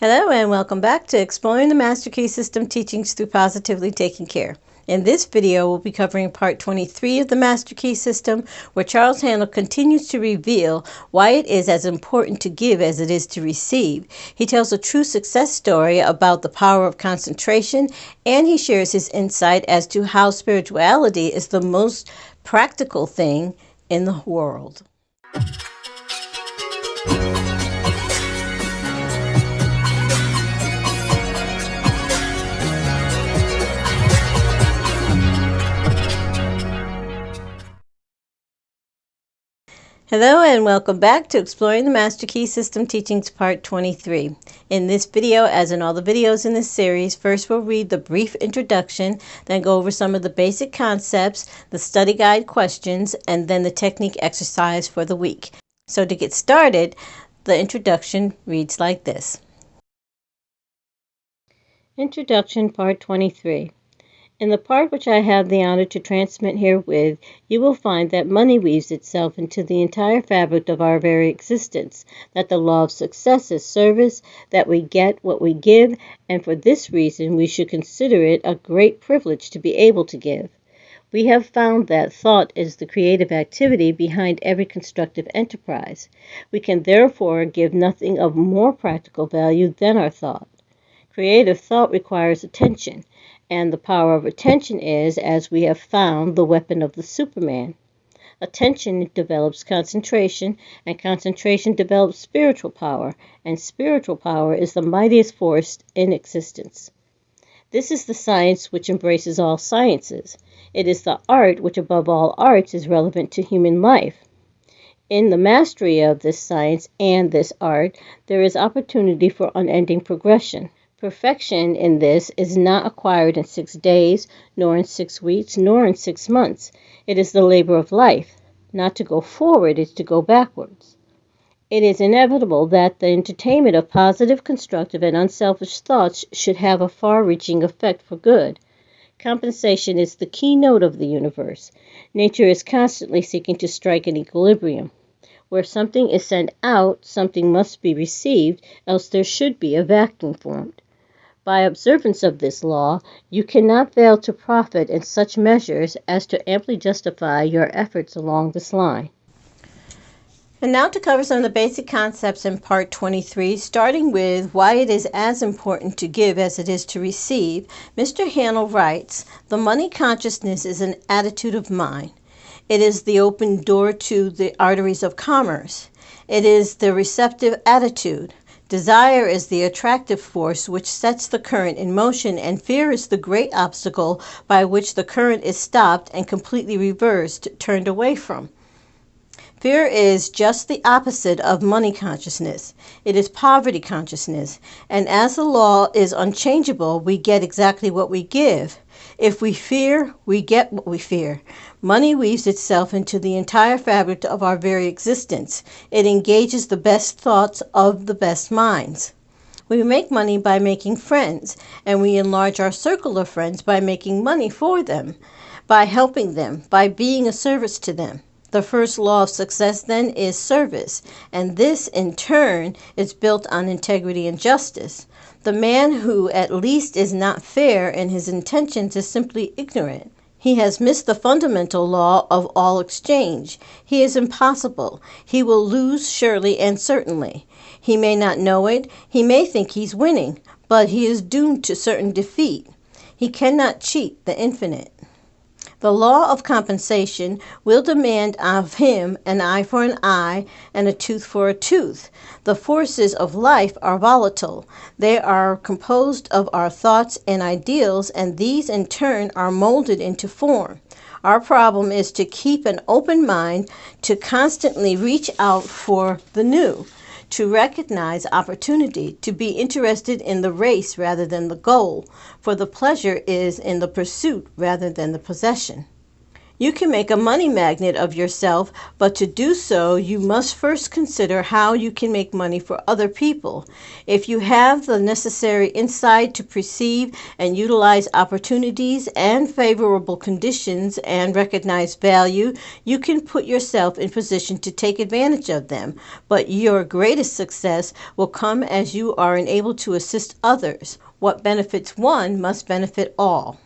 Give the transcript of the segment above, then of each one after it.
Hello and welcome back to Exploring the Master Key System Teachings Through Positively Taking Care. In this video, we'll be covering part 23 of the Master Key System, where Charles Haanel continues to reveal why it is as important to give as it is to receive. He tells a true success story about the power of concentration, and he shares his insight as to how spirituality is the most practical thing in the world. Hello and welcome back to Exploring the Master Key System Teachings Part 23. In this video, as in all the videos in this series, first we'll read the brief introduction, then go over some of the basic concepts, the study guide questions, and then the technique exercise for the week. So to get started, the introduction reads like this. Introduction Part 23. In the part which I have the honor to transmit herewith, you will find that money weaves itself into the entire fabric of our very existence, that the law of success is service, that we get what we give, and for this reason we should consider it a great privilege to be able to give. We have found that thought is the creative activity behind every constructive enterprise. We can therefore give nothing of more practical value than our thought. Creative thought requires attention, and the power of attention is, as we have found, the weapon of the Superman. Attention develops concentration, and concentration develops spiritual power, and spiritual power is the mightiest force in existence. This is the science which embraces all sciences. It is the art which, above all arts, is relevant to human life. In the mastery of this science and this art, there is opportunity for unending progression. Perfection in this is not acquired in 6 days, nor in 6 weeks, nor in 6 months. It is the labor of life. Not to go forward is to go backwards. It is inevitable that the entertainment of positive, constructive, and unselfish thoughts should have a far-reaching effect for good. Compensation is the keynote of the universe. Nature is constantly seeking to strike an equilibrium. Where something is sent out, something must be received, else there should be a vacuum formed. By observance of this law, you cannot fail to profit in such measures as to amply justify your efforts along this line. And now to cover some of the basic concepts in Part 23, starting with why it is as important to give as it is to receive, Mr. Haanel writes, "The money consciousness is an attitude of mind. It is the open door to the arteries of commerce. It is the receptive attitude. Desire is the attractive force which sets the current in motion, and fear is the great obstacle by which the current is stopped and completely reversed, turned away from. Fear is just the opposite of money consciousness. It is poverty consciousness, and as the law is unchangeable, we get exactly what we give. If we fear, we get what we fear. Money weaves itself into the entire fabric of our very existence. It engages the best thoughts of the best minds. We make money by making friends, and we enlarge our circle of friends by making money for them, by helping them, by being a service to them. The first law of success, then, is service, and this, in turn, is built on integrity and justice. The man who at least is not fair in his intentions is simply ignorant. He has missed the fundamental law of all exchange. He is impossible. He will lose surely and certainly. He may not know it. He may think he's winning, but he is doomed to certain defeat. He cannot cheat the infinite. The law of compensation will demand of him an eye for an eye and a tooth for a tooth. The forces of life are volatile. They are composed of our thoughts and ideals, and these in turn are molded into form. Our problem is to keep an open mind, to constantly reach out for the new, to recognize opportunity, to be interested in the race rather than the goal, for the pleasure is in the pursuit rather than the possession. You can make a money magnet of yourself, but to do so, you must first consider how you can make money for other people. If you have the necessary insight to perceive and utilize opportunities and favorable conditions and recognize value, you can put yourself in position to take advantage of them. But your greatest success will come as you are enabled to assist others. What benefits one must benefit all.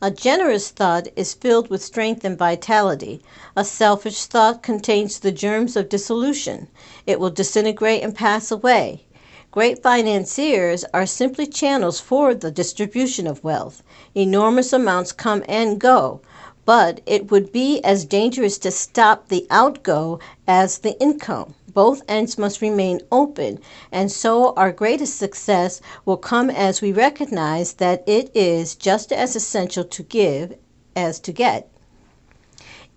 A generous thought is filled with strength and vitality. A selfish thought contains the germs of dissolution. It will disintegrate and pass away. Great financiers are simply channels for the distribution of wealth. Enormous amounts come and go, but it would be as dangerous to stop the outgo as the income. Both ends must remain open, and so our greatest success will come as we recognize that it is just as essential to give as to get.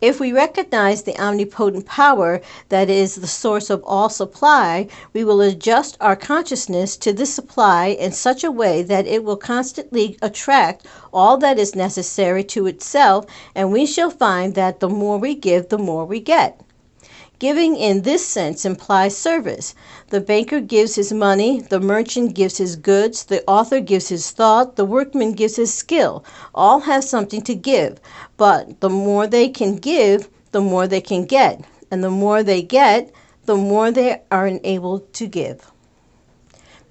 If we recognize the omnipotent power that is the source of all supply, we will adjust our consciousness to this supply in such a way that it will constantly attract all that is necessary to itself, and we shall find that the more we give, the more we get. Giving in this sense implies service. The banker gives his money, the merchant gives his goods, the author gives his thought, the workman gives his skill. All have something to give, but the more they can give, the more they can get, and the more they get, the more they are enabled to give.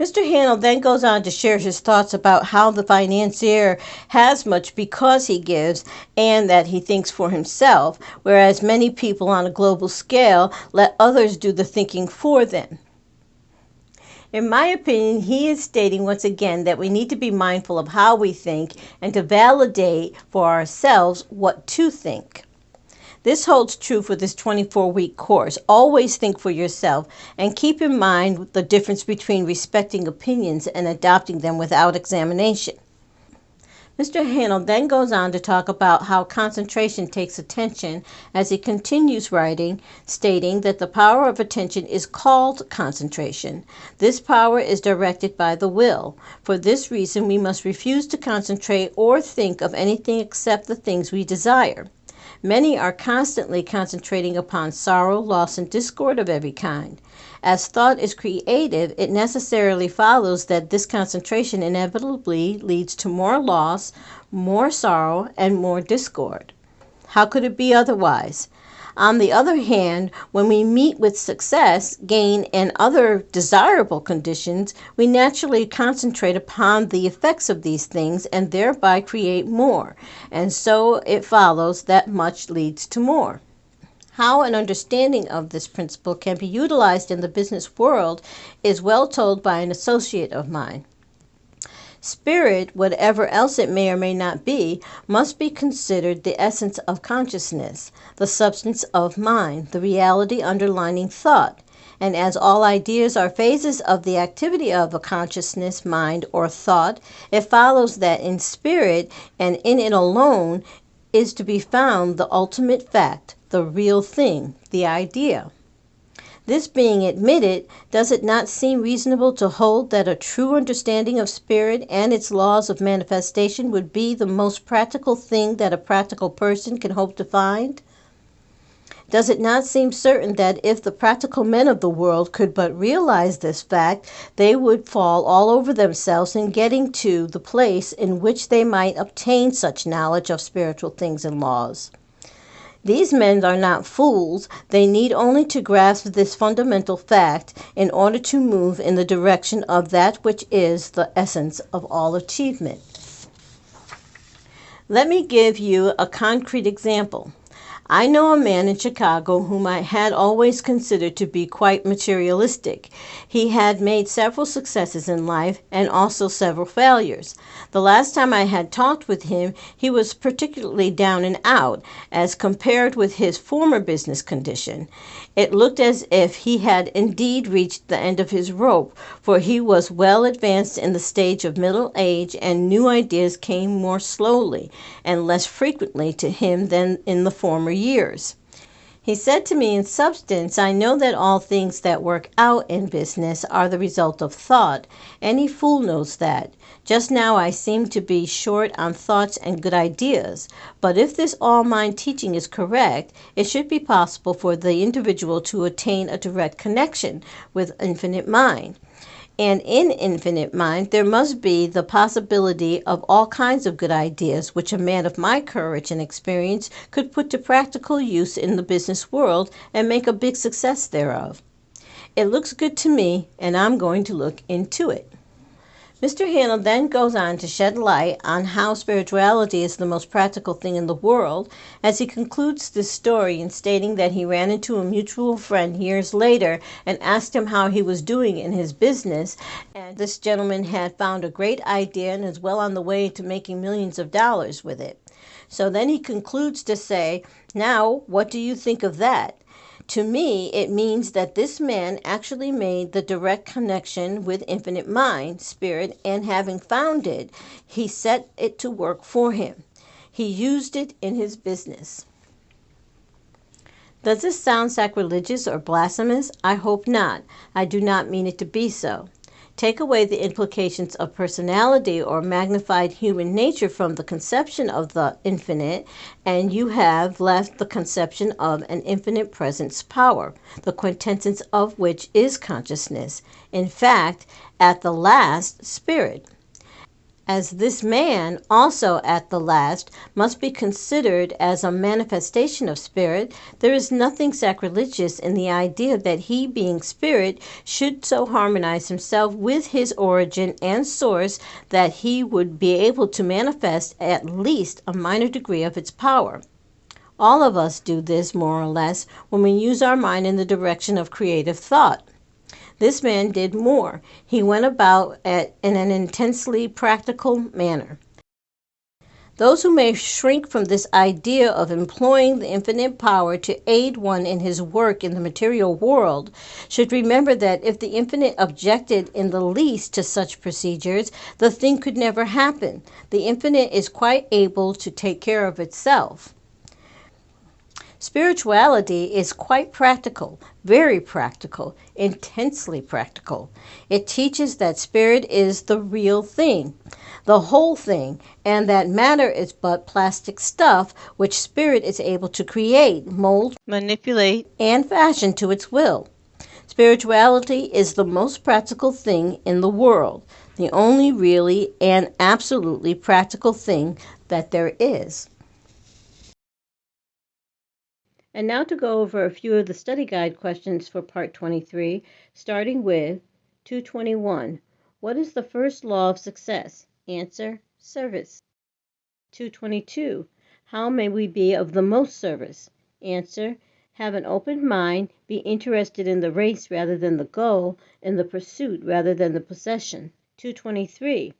Mr. Haanel then goes on to share his thoughts about how the financier has much because he gives and that he thinks for himself, whereas many people on a global scale let others do the thinking for them. In my opinion, he is stating once again that we need to be mindful of how we think and to validate for ourselves what to think. This holds true for this 24-week course. Always think for yourself and keep in mind the difference between respecting opinions and adopting them without examination. Mr. Haanel then goes on to talk about how concentration takes attention as he continues writing, stating that the power of attention is called concentration. This power is directed by the will. For this reason, we must refuse to concentrate or think of anything except the things we desire. Many are constantly concentrating upon sorrow, loss, and discord of every kind. As thought is creative, it necessarily follows that this concentration inevitably leads to more loss, more sorrow, and more discord. How could it be otherwise? On the other hand, when we meet with success, gain, and other desirable conditions, we naturally concentrate upon the effects of these things and thereby create more, and so it follows that much leads to more. How an understanding of this principle can be utilized in the business world is well told by an associate of mine. Spirit, whatever else it may or may not be, must be considered the essence of consciousness, the substance of mind, the reality underlying thought. And as all ideas are phases of the activity of a consciousness, mind, or thought, it follows that in spirit and in it alone is to be found the ultimate fact, the real thing, the idea. This being admitted, does it not seem reasonable to hold that a true understanding of spirit and its laws of manifestation would be the most practical thing that a practical person can hope to find? Does it not seem certain that if the practical men of the world could but realize this fact, they would fall all over themselves in getting to the place in which they might obtain such knowledge of spiritual things and laws? These men are not fools. They need only to grasp this fundamental fact in order to move in the direction of that which is the essence of all achievement. Let me give you a concrete example. I know a man in Chicago whom I had always considered to be quite materialistic. He had made several successes in life and also several failures. The last time I had talked with him, he was particularly down and out as compared with his former business condition. It looked as if he had indeed reached the end of his rope, for he was well advanced in the stage of middle age and new ideas came more slowly and less frequently to him than in the former years. He said to me, in substance, I know that all things that work out in business are the result of thought. Any fool knows that. Just now I seem to be short on thoughts and good ideas, but if this all-mind teaching is correct, it should be possible for the individual to attain a direct connection with infinite mind. And in infinite mind, there must be the possibility of all kinds of good ideas, which a man of my courage and experience could put to practical use in the business world and make a big success thereof. It looks good to me, and I'm going to look into it. Mr. Haanel then goes on to shed light on how spirituality is the most practical thing in the world, as he concludes this story in stating that he ran into a mutual friend years later and asked him how he was doing in his business, and this gentleman had found a great idea and is well on the way to making millions of dollars with it. So then he concludes to say, "Now, what do you think of that?" To me, it means that this man actually made the direct connection with infinite mind, spirit, and having found it, he set it to work for him. He used it in his business. Does this sound sacrilegious or blasphemous? I hope not. I do not mean it to be so. Take away the implications of personality or magnified human nature from the conception of the infinite, and you have left the conception of an infinite presence power, the quintessence of which is consciousness. In fact, at the last, spirit. As this man also at the last must be considered as a manifestation of spirit, there is nothing sacrilegious in the idea that he, being spirit, should so harmonize himself with his origin and source that he would be able to manifest at least a minor degree of its power. All of us do this, more or less, when we use our mind in the direction of creative thought. This man did more. He went about it in an intensely practical manner. Those who may shrink from this idea of employing the infinite power to aid one in his work in the material world should remember that if the infinite objected in the least to such procedures, the thing could never happen. The infinite is quite able to take care of itself. Spirituality is quite practical, very practical, intensely practical. It teaches that spirit is the real thing, the whole thing, and that matter is but plastic stuff which spirit is able to create, mold, manipulate, and fashion to its will. Spirituality is the most practical thing in the world, the only really and absolutely practical thing that there is. And now to go over a few of the study guide questions for Part 23, starting with 221. What is the first law of success? Answer: service. 222. How may we be of the most service? Answer: have an open mind, be interested in the race rather than the goal, in the pursuit rather than the possession. 223.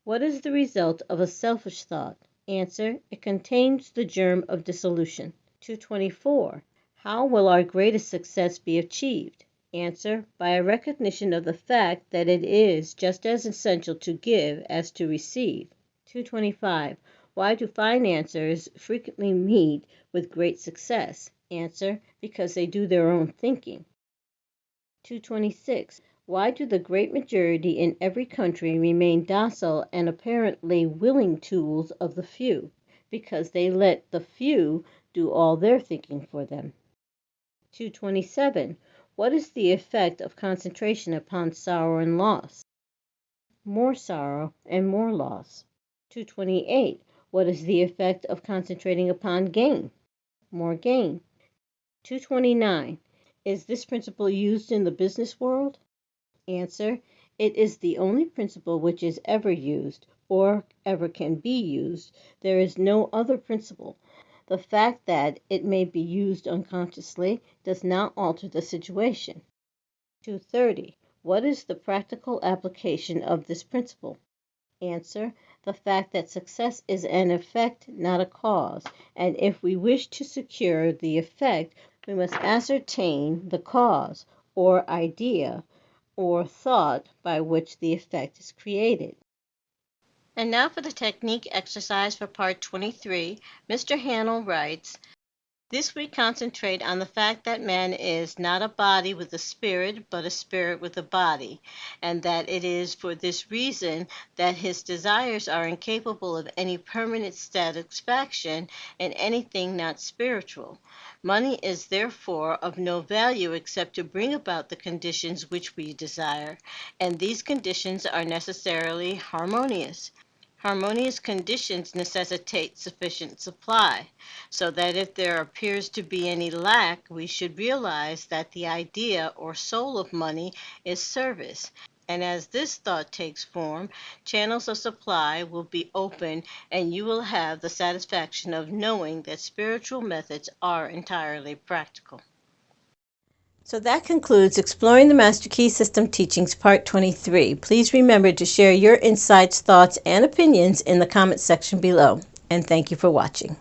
What is the result of a selfish thought? Answer: it contains the germ of dissolution. 224. How will our greatest success be achieved? Answer: by a recognition of the fact that it is just as essential to give as to receive. 225. Why do financiers frequently meet with great success? Answer: because they do their own thinking. 226. Why do the great majority in every country remain docile and apparently willing tools of the few? Because they let the few do all their thinking for them. 227. What is the effect of concentration upon sorrow and loss? More sorrow and more loss. 228. What is the effect of concentrating upon gain? More gain. 229. Is this principle used in the business world? Answer: it is the only principle which is ever used, or ever can be used. There is no other principle. The fact that it may be used unconsciously does not alter the situation. 230. What is the practical application of this principle? Answer: the fact that success is an effect, not a cause, and if we wish to secure the effect, we must ascertain the cause, or idea, or thought by which the effect is created. And now for the technique exercise for Part 23. Mr. Haanel writes, This we concentrate on the fact that man is not a body with a spirit, but a spirit with a body, and that it is for this reason that his desires are incapable of any permanent satisfaction in anything not spiritual. Money is therefore of no value except to bring about the conditions which we desire, and these conditions are necessarily harmonious. Harmonious conditions necessitate sufficient supply, so that if there appears to be any lack, we should realize that the idea or soul of money is service. And as this thought takes form, channels of supply will be opened, and you will have the satisfaction of knowing that spiritual methods are entirely practical. So that concludes Exploring the Master Key System Teachings Part 23. Please remember to share your insights, thoughts, and opinions in the comment section below. And thank you for watching.